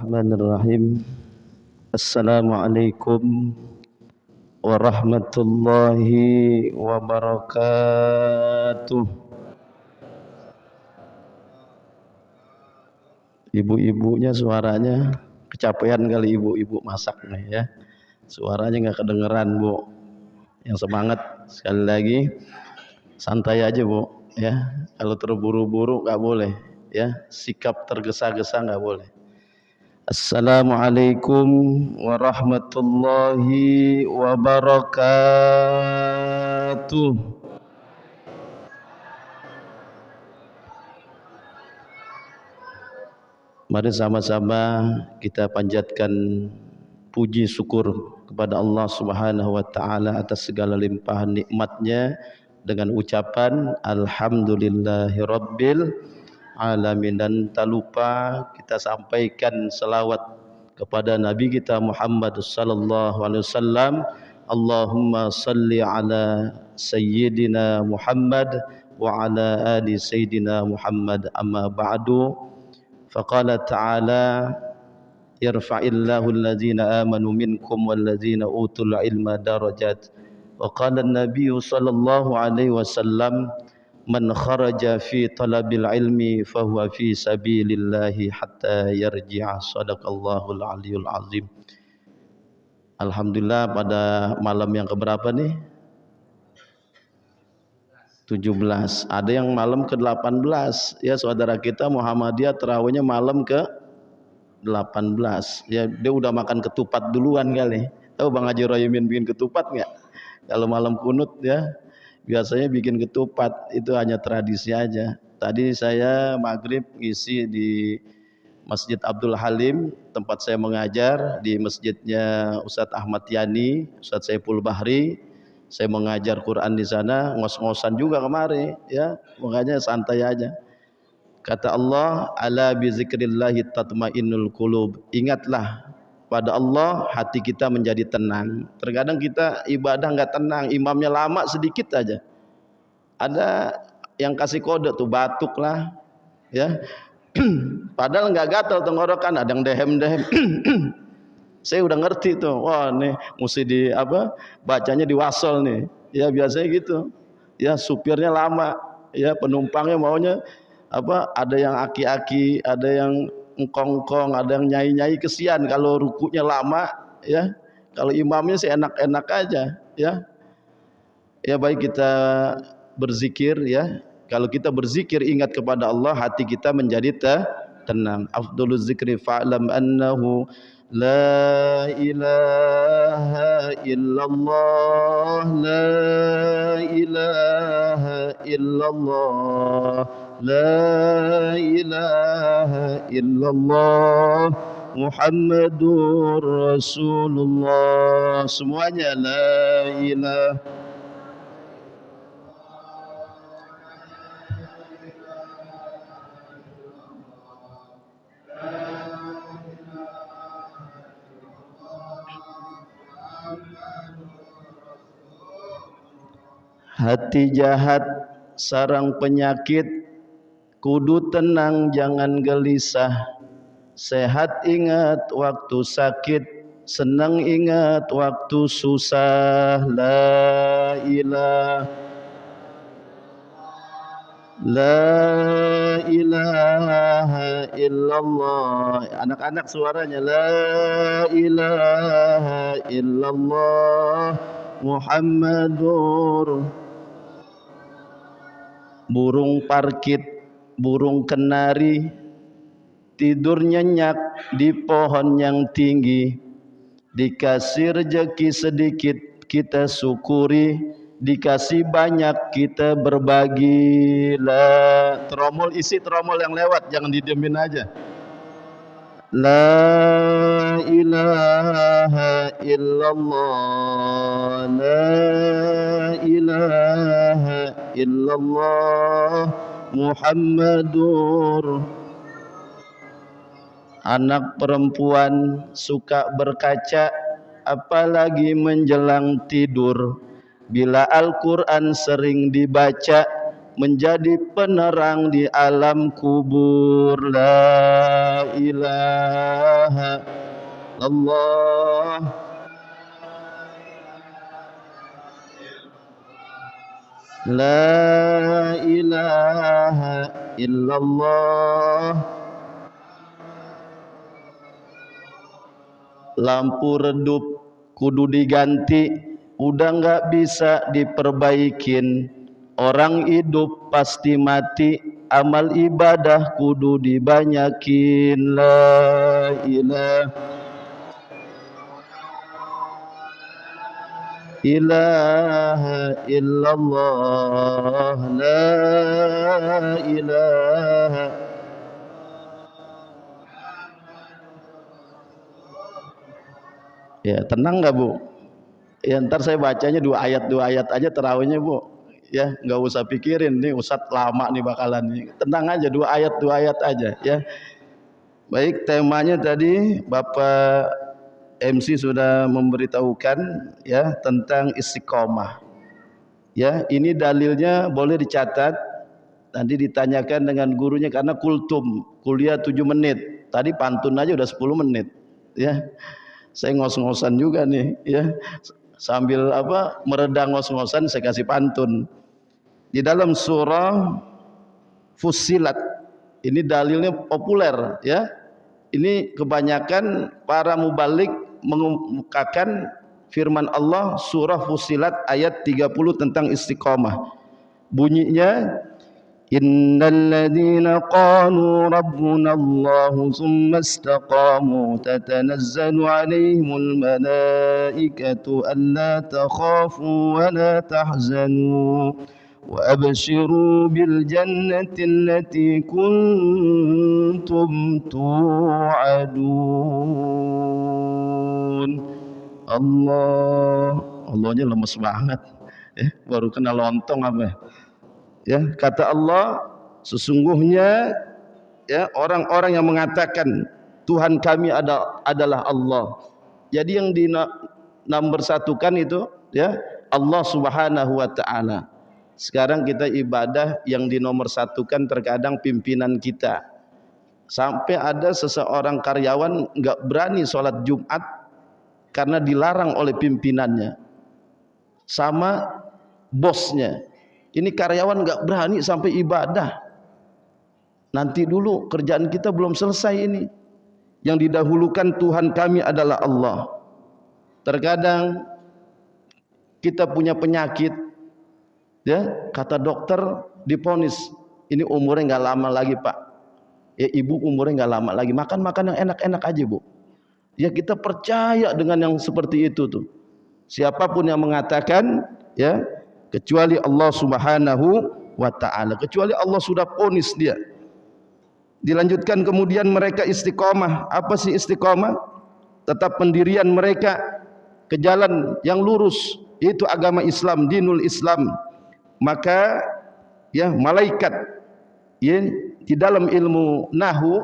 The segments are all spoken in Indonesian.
Bismillahirrahmanirrahim. Assalamualaikum warahmatullahi wabarakatuh. Ibu-ibunya suaranya kecapean kali, ibu-ibu masak nih ya. Suaranya nggak kedengeran, Bu. Yang semangat sekali lagi. Santai aja, Bu, ya. Kalau terburu-buru nggak boleh, ya. Sikap tergesa-gesa nggak boleh. Assalamualaikum warahmatullahi wabarakatuh. Mari sama-sama kita panjatkan puji syukur kepada Allah Subhanahu wa taala atas segala limpahan nikmatnya dengan ucapan alhamdulillahirabbil alamin, dan tak lupa kita sampaikan selawat kepada Nabi kita Muhammad sallallahu alaihi wasallam. Allahumma salli ala sayyidina Muhammad wa ala ali sayyidina Muhammad, amma ba'du. Faqala ta'ala yarfa'illahu alladhina amanu minkum walladhina utul ilma darajat. Wa qala an-nabiyyu sallallahu alaihi wasallam man kharaja fi talabil ilmi fahuwa fi sabilillahi hatta yarji'a. Sadaqallahul aliyul azim. Alhamdulillah, pada malam yang keberapa nih? 17. Ada yang malam ke-18 ya, saudara kita Muhammadiyah tarawihnya malam ke-18 ya. Dia udah makan ketupat duluan kali. Tahu Bang Haji Roymin bikin ketupat nggak? Kalau malam kunut ya biasanya bikin ketupat, itu hanya tradisi aja. Tadi saya maghrib ngisi di Masjid Abdul Halim, tempat saya mengajar, di masjidnya Ustadz Ahmad Yani, Ustadz Saiful Bahri. Saya mengajar Quran di sana, ngos-ngosan juga kemari ya, makanya santai aja. Kata Allah, ala bizikrillahi tatmainnul qulub. Ingatlah pada Allah hati kita menjadi tenang. Terkadang kita ibadah nggak tenang, imamnya lama sedikit aja, ada yang kasih kode tuh, batuk lah ya. Padahal nggak gatal tenggorokan, ada yang dehem-dehem. Saya udah ngerti tuh, wah nih mesti di apa, bacanya di wasol nih ya, biasanya gitu ya. Supirnya lama ya, penumpangnya maunya apa, ada yang aki-aki, ada yang engkong-engkong, ada yang nyai-nyai, kesian kalau rukunya lama ya. Kalau imamnya sih enak-enak aja ya. Ya baik, kita berzikir ya. Kalau kita berzikir ingat kepada Allah, hati kita menjadi tenang. Afdhaluz zikri fa'lam annahu la ilaha illallah, la ilaha illallah, la ilaha illallah, Muhammadur Rasulullah. Semuanya la ilaha. Hati jahat sarang penyakit, kudu tenang jangan gelisah. Sehat ingat waktu sakit, senang ingat waktu susah. La ilaha, la ilaha illallah. Anak-anak suaranya la ilaha illallah, Muhammadur. Burung parkit, burung kenari, tidur nyenyak di pohon yang tinggi. Dikasih rejeki sedikit kita syukuri, dikasih banyak kita berbagi. La, tromol, isi tromol yang lewat, jangan didiemin aja. La ilaha illallah, la ilaha illallah, Muhammadur. Anak perempuan suka berkaca, apalagi menjelang tidur. Bila Al-Quran sering dibaca, menjadi penerang di alam kubur. La ilaha Allah. La ilaha illallah. Lampu redup kudu diganti, udah nggak bisa diperbaikin. Orang hidup pasti mati, amal ibadah kudu dibanyakin. La ilaha illallah. La ilaha. Ya, tenang nggak Bu? Ya ntar saya bacanya dua ayat aja terawihnya Bu. Ya nggak usah pikirin nih Ustadz lama nih bakalan nih. Tenang aja dua ayat aja ya. Baik, temanya tadi Bapak MC sudah memberitahukan ya tentang istiqomah. Ya, ini dalilnya boleh dicatat. Nanti ditanyakan dengan gurunya karena kultum, kuliah 7 menit. Tadi pantun aja udah 10 menit. Ya. Saya ngos-ngosan juga nih ya. Sambil meredam ngos-ngosan saya kasih pantun. Di dalam surah Fussilat. Ini dalilnya populer ya. Ini kebanyakan para mubalik mengemukakan firman Allah surah Fussilat ayat 30 tentang istiqomah. Bunyinya innal ladzina qalu rabbuna Allah tsumma istaqamu tatanazzalu 'alaihimul malaikatu alla takhafu wa la tahzanu wa abshiru bil jannati allati kuntum tu'adun. Allahnya lemes banget baru kena lontong apa ya. Kata Allah, sesungguhnya ya orang-orang yang mengatakan Tuhan kami adalah Allah. Jadi yang nomor satukan itu ya Allah Subhanahu wa taala. Sekarang kita ibadah yang dinomor satukan terkadang pimpinan kita. Sampai ada seseorang karyawan enggak berani sholat Jumat karena dilarang oleh pimpinannya sama bosnya. Ini karyawan enggak berani sampai ibadah. Nanti dulu kerjaan kita belum selesai ini. Yang didahulukan Tuhan kami adalah Allah. Terkadang kita punya penyakit ya, kata dokter diponis ini umurnya enggak lama lagi Pak. Ya ibu umurnya enggak lama lagi, makan yang enak-enak aja Bu. Ya kita percaya dengan yang seperti itu tuh. Siapapun yang mengatakan ya kecuali Allah Subhanahu wa taala, kecuali Allah sudah ponis dia. Dilanjutkan kemudian mereka istiqomah. Apa sih istiqomah? Tetap pendirian mereka ke jalan yang lurus, yaitu agama Islam, dinul Islam. Maka ya malaikat ya di dalam ilmu nahwu,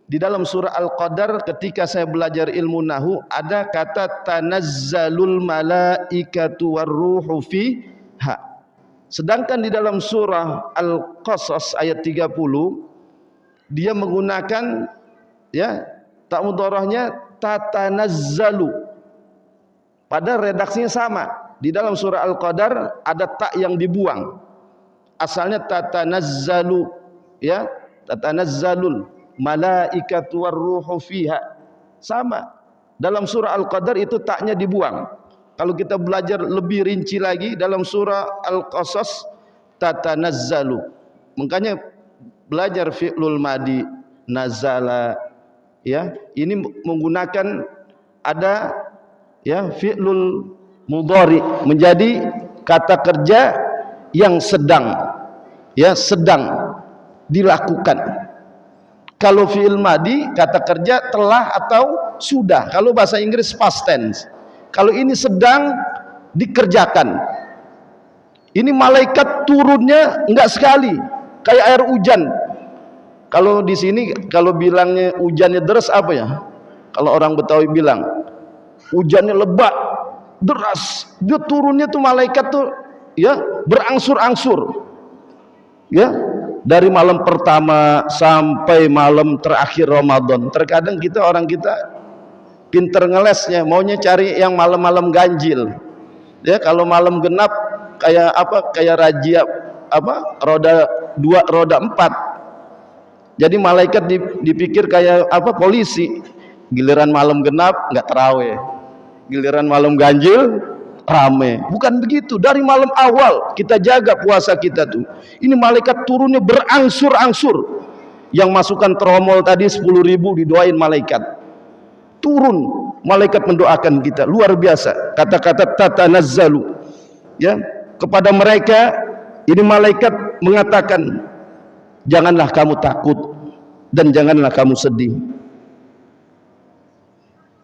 di dalam surah Al-Qadar ketika saya belajar ilmu nahwu ada kata tanazzalul malaikatu warruhu fiha. Sedangkan di dalam surah Al-Qasas ayat 30 dia menggunakan ya tak mudharahnya tatanazzalu. Pada redaksinya sama. Di dalam surah Al-Qadar ada tak yang dibuang. Asalnya tatanazzalu ya, tatanazzalul malaikatu warruhu fiha. Sama. Dalam surah Al-Qadar itu taknya dibuang. Kalau kita belajar lebih rinci lagi dalam surah Al-Qasas tatanazzalu. Makanya belajar fi'lul madi nazala ya, ini menggunakan ada ya fi'lul mudhari menjadi kata kerja yang sedang dilakukan. Kalau fi'il madi kata kerja telah atau sudah. Kalau bahasa Inggris past tense. Kalau ini sedang dikerjakan. Ini malaikat turunnya enggak sekali, kayak air hujan. Kalau di sini kalau bilangnya hujannya deras apa ya? Kalau orang Betawi bilang hujannya lebat, deras. Dia turunnya tuh malaikat tuh ya berangsur-angsur. Ya, dari malam pertama sampai malam terakhir Ramadan. Terkadang orang kita pinter ngelesnya, maunya cari yang malam-malam ganjil. Ya, kalau malam genap kayak apa? Kayak razia apa? Roda 2, roda 4. Jadi malaikat dipikir kayak apa? Polisi. Giliran malam genap nggak tarawih. Giliran malam ganjil rame. Bukan begitu. Dari malam awal kita jaga puasa kita tuh. Ini malaikat turunnya berangsur-angsur. Yang masukkan tromol tadi 10.000 didoain malaikat. Turun malaikat mendoakan kita, luar biasa. Kata-kata tatanazzalu, ya, kepada mereka ini malaikat mengatakan, janganlah kamu takut dan janganlah kamu sedih.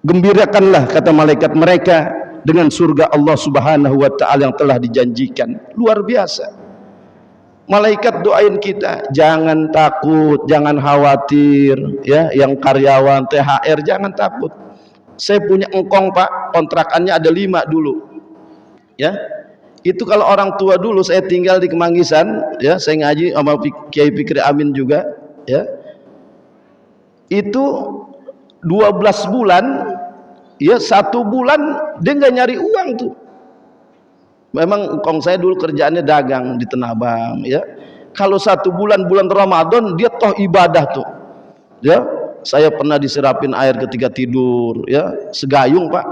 Gembirakanlah, kata malaikat, mereka dengan surga Allah Subhanahu wa taala yang telah dijanjikan. Luar biasa. Malaikat doain kita, jangan takut, jangan khawatir, ya, yang karyawan THR jangan takut. Saya punya engkong Pak, kontrakannya ada 5 dulu. Ya. Itu kalau orang tua dulu, saya tinggal di Kemanggisan, ya, saya ngaji sama Kiai Fikri Amin juga, ya. Itu 12 bulan, ya, 1 bulan dia nggak nyari uang tuh. Memang engkong saya dulu kerjaannya dagang di Tanah Abang, ya. Kalau 1 bulan Ramadan dia toh ibadah tuh, ya. Saya pernah diserapin air ketika tidur, ya, segayung Pak.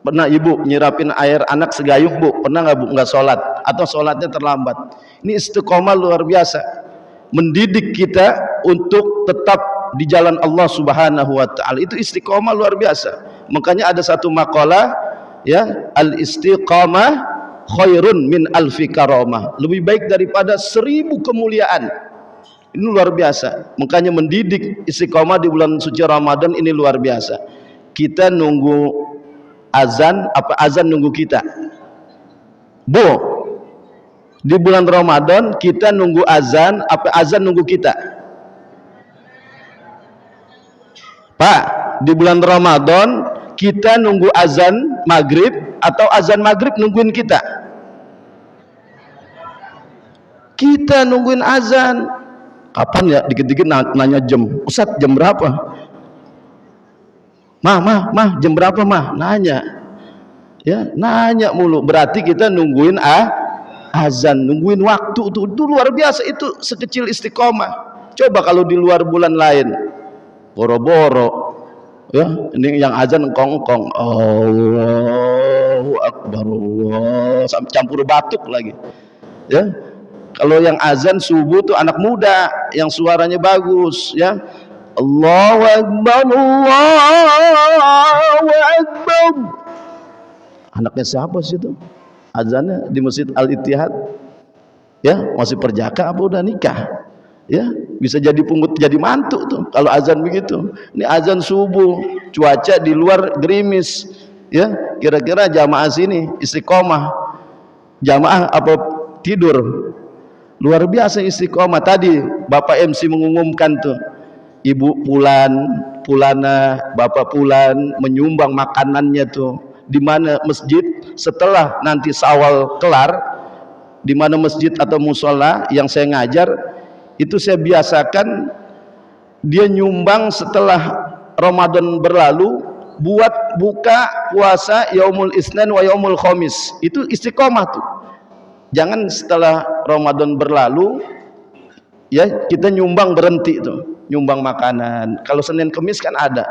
Pernah ibu nyirapin air anak segayung Bu? Pernah nggak Bu? Nggak sholat atau sholatnya terlambat? Ini istiqomah luar biasa, mendidik kita untuk tetap di jalan Allah Subhanahu wa taala. Itu istiqomah luar biasa. Makanya ada satu makalah, ya, al istiqamah khairun min alfi karamah, lebih baik daripada 1000 kemuliaan. Ini luar biasa. Makanya mendidik istiqomah di bulan suci Ramadan ini luar biasa. Kita nunggu azan, apa azan nunggu kita? Bu, di bulan Ramadan kita nunggu azan, apa azan nunggu kita? Pak, di bulan Ramadan kita nunggu azan maghrib atau azan maghrib nungguin kita? Kita nungguin azan. Kapan ya? Dikit-dikit nanya jam. Ustadz, jam berapa? Mah, jam berapa mah? Nanya. Ya, nanya mulu. Berarti kita nungguin azan, nungguin waktu tuh. Itu luar biasa, itu sekecil istiqomah. Coba kalau di luar bulan lain, boro-boro, ya, ini yang azan engkong-engkong, Allahu Akbar, Allah, sampai campur batuk lagi, ya. Kalau yang azan subuh tuh anak muda yang suaranya bagus, ya, Allahu Akbar, Allahu Akbar. Anaknya siapa sih itu? Azannya di Masjid Al-Ittihad, ya, masih perjaka apa udah nikah, ya, bisa jadi pungut jadi mantu tuh kalau azan begitu. Ini azan subuh, cuaca di luar gerimis, ya, kira-kira jamaah sini istiqomah, jamaah apa tidur? Luar biasa istiqomah. Tadi Bapak MC mengumumkan tuh, Ibu Pulana, Bapak Pulan menyumbang makanannya tuh di mana masjid setelah nanti Syawal kelar, di mana masjid atau musola yang saya ngajar itu saya biasakan dia nyumbang setelah Ramadan berlalu buat buka puasa yaumul Isnin wa yaumul Khamis. Itu istiqomah tuh. Jangan setelah Ramadan berlalu, ya, kita nyumbang berhenti tuh, nyumbang makanan. Kalau Senin Kemis kan ada.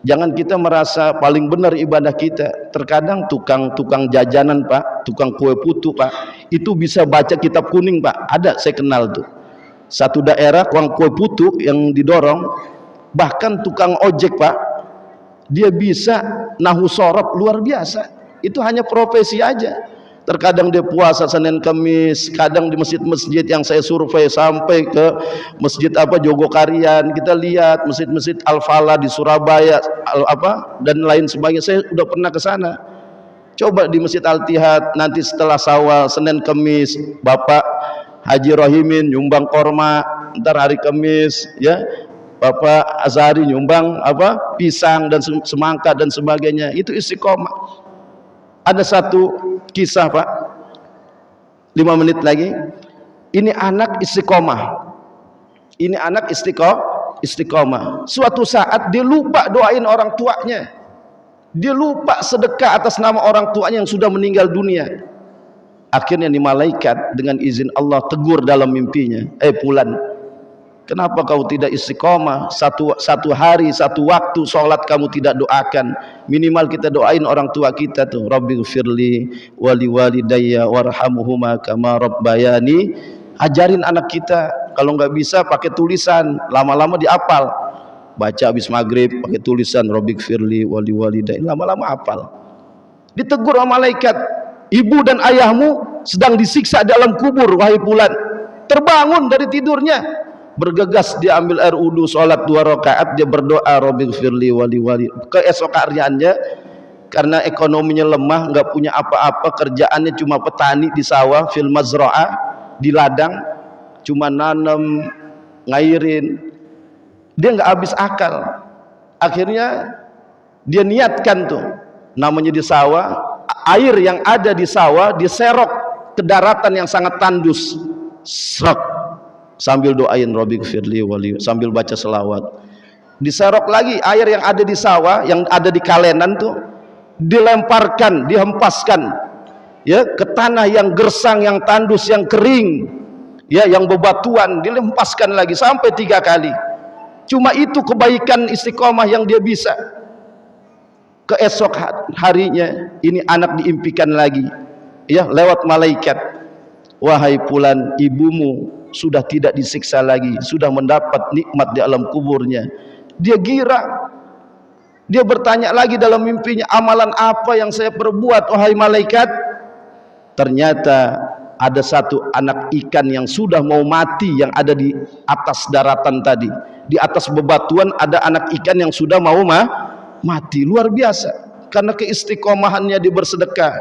Jangan kita merasa paling benar ibadah kita. Terkadang tukang jajanan Pak, tukang kue putu Pak, itu bisa baca kitab kuning Pak. Ada, saya kenal tuh. Satu daerah tukang kue putu yang didorong, bahkan tukang ojek Pak, dia bisa nahu sorob luar biasa. Itu hanya profesi aja. Terkadang dia puasa Senin Kamis, kadang di masjid-masjid yang saya survei sampai ke masjid apa Jogokarian, kita lihat masjid-masjid Al-Falah di Surabaya dan lain sebagainya. Saya udah pernah ke sana. Coba di Masjid Al-Ittihad nanti setelah Syawal Senin Kamis, Bapak Haji Rohimin nyumbang korma, ntar hari Kamis, ya, Bapak Azhari nyumbang apa pisang dan semangka dan sebagainya. Itu istiqomah. Ada satu kisah Pak, 5 menit lagi. Ini anak istiqomah. Ini anak istiqomah. Suatu saat dia lupa doain orang tuanya. Dia lupa sedekah atas nama orang tuanya yang sudah meninggal dunia. Akhirnya nih malaikat dengan izin Allah tegur dalam mimpinya, Fulan, kenapa kau tidak istiqomah? Satu hari, satu waktu sholat kamu tidak doakan. Minimal kita doain orang tua kita tuh, Rabbighfirli wali walidayya warhamhuma kama rabbayani. Ajarin anak kita, kalau nggak bisa pakai tulisan, lama-lama dihafal. Baca habis maghrib pakai tulisan Rabbighfirli wali walidayya, lama-lama hafal. Ditegur sama malaikat, ibu dan ayahmu sedang disiksa dalam kubur, wahai Fulan. Terbangun dari tidurnya, bergegas dia ambil air wudu, sholat 2 rakaat, dia berdoa Rabbighfirli wali wali. Keesokannya karena ekonominya lemah, nggak punya apa-apa, kerjaannya cuma petani di sawah, fil mazra'ah, di ladang, cuma nanam, ngairin. Dia nggak habis akal. Akhirnya dia niatkan tuh, namanya di sawah, air yang ada di sawah diserok ke daratan yang sangat tandus, srek, sambil doain Rabbighfirli wali, sambil baca selawat. Diserok lagi air yang ada di sawah, yang ada di kalenan tuh, dilemparkan, dihempaskan ya ke tanah yang gersang, yang tandus, yang kering ya, yang bebatuan, dilempaskan lagi sampai 3 kali. Cuma itu kebaikan istiqomah yang dia bisa. Keesok harinya ini anak diimpikan lagi ya lewat malaikat, wahai Fulan, ibumu sudah tidak disiksa lagi, sudah mendapat nikmat di alam kuburnya. Dia gira, dia bertanya lagi dalam mimpinya, amalan apa yang saya perbuat wahai malaikat? Ternyata ada satu anak ikan yang sudah mau mati yang ada di atas daratan tadi, di atas bebatuan ada anak ikan yang sudah mau mati. Luar biasa karena keistiqomahannya di bersedekah.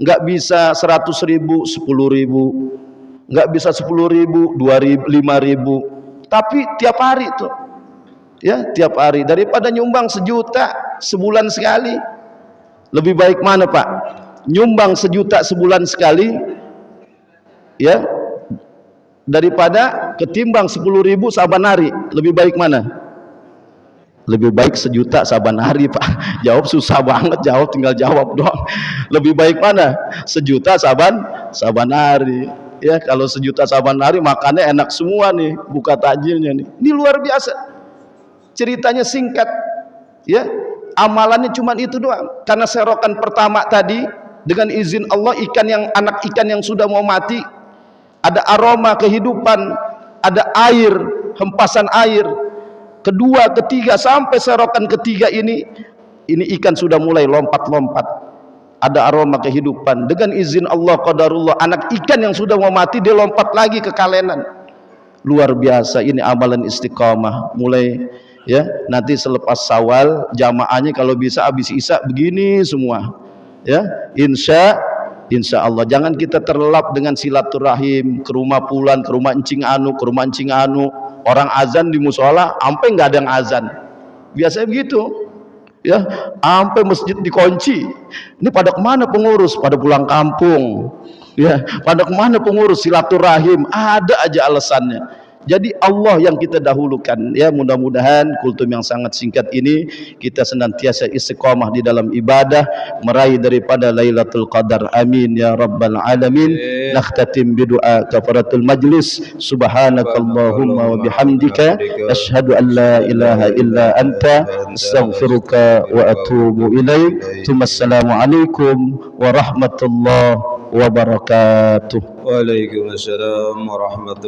Nggak bisa 100.000, 10.000, nggak bisa 10.000, 2.000, 5.000, tapi tiap hari tuh ya, tiap hari. Daripada nyumbang 1 juta sebulan sekali, lebih baik mana Pak? Nyumbang 1 juta sebulan sekali ya, daripada ketimbang 10.000 saban hari, lebih baik mana? Lebih baik 1 juta saban hari Pak. Jawab susah banget, jawab tinggal jawab doang. Lebih baik mana? 1 juta saban hari ya. Kalau 1 juta saban hari makannya enak semua nih, buka takjilnya nih. Ini luar biasa. Ceritanya singkat ya, amalannya cuma itu doang. Karena serokan pertama tadi dengan izin Allah, anak ikan yang sudah mau mati, ada aroma kehidupan, ada air, hempasan air. Kedua, ketiga, sampai serokan ketiga ini ikan sudah mulai lompat-lompat, ada aroma kehidupan. Dengan izin Allah, qadarullah, anak ikan yang sudah mau mati dia lompat lagi ke kalenan. Luar biasa, ini amalan istiqamah. Mulai ya, nanti selepas Syawal jamaahnya kalau bisa habis Isya begini semua ya, insya Allah. Jangan kita terlelap dengan silaturahim, ke rumah Fulan, ke rumah Encing Anu, ke rumah Encing Anu. Orang azan di musola sampai nggak ada yang azan, biasanya begitu ya, sampai masjid dikunci. Ini pada kemana pengurus? Pada pulang kampung ya. Pada kemana pengurus? Silaturahim. Ada aja alasannya. Jadi Allah yang kita dahulukan ya. Mudah-mudahan kultum yang sangat singkat ini kita senantiasa istiqamah di dalam ibadah, meraih daripada Lailatul Qadar. Amin ya rabbal alamin. Nakhtatim bidu'a kafaratul majlis. Subhanakallahumma wa bihamdika asyhadu an la ilaha illa anta astaghfiruka wa atubu ilaik. Assalamualaikum warahmatullahi wabarakatuh. Waalaikumsalam warahmatullahi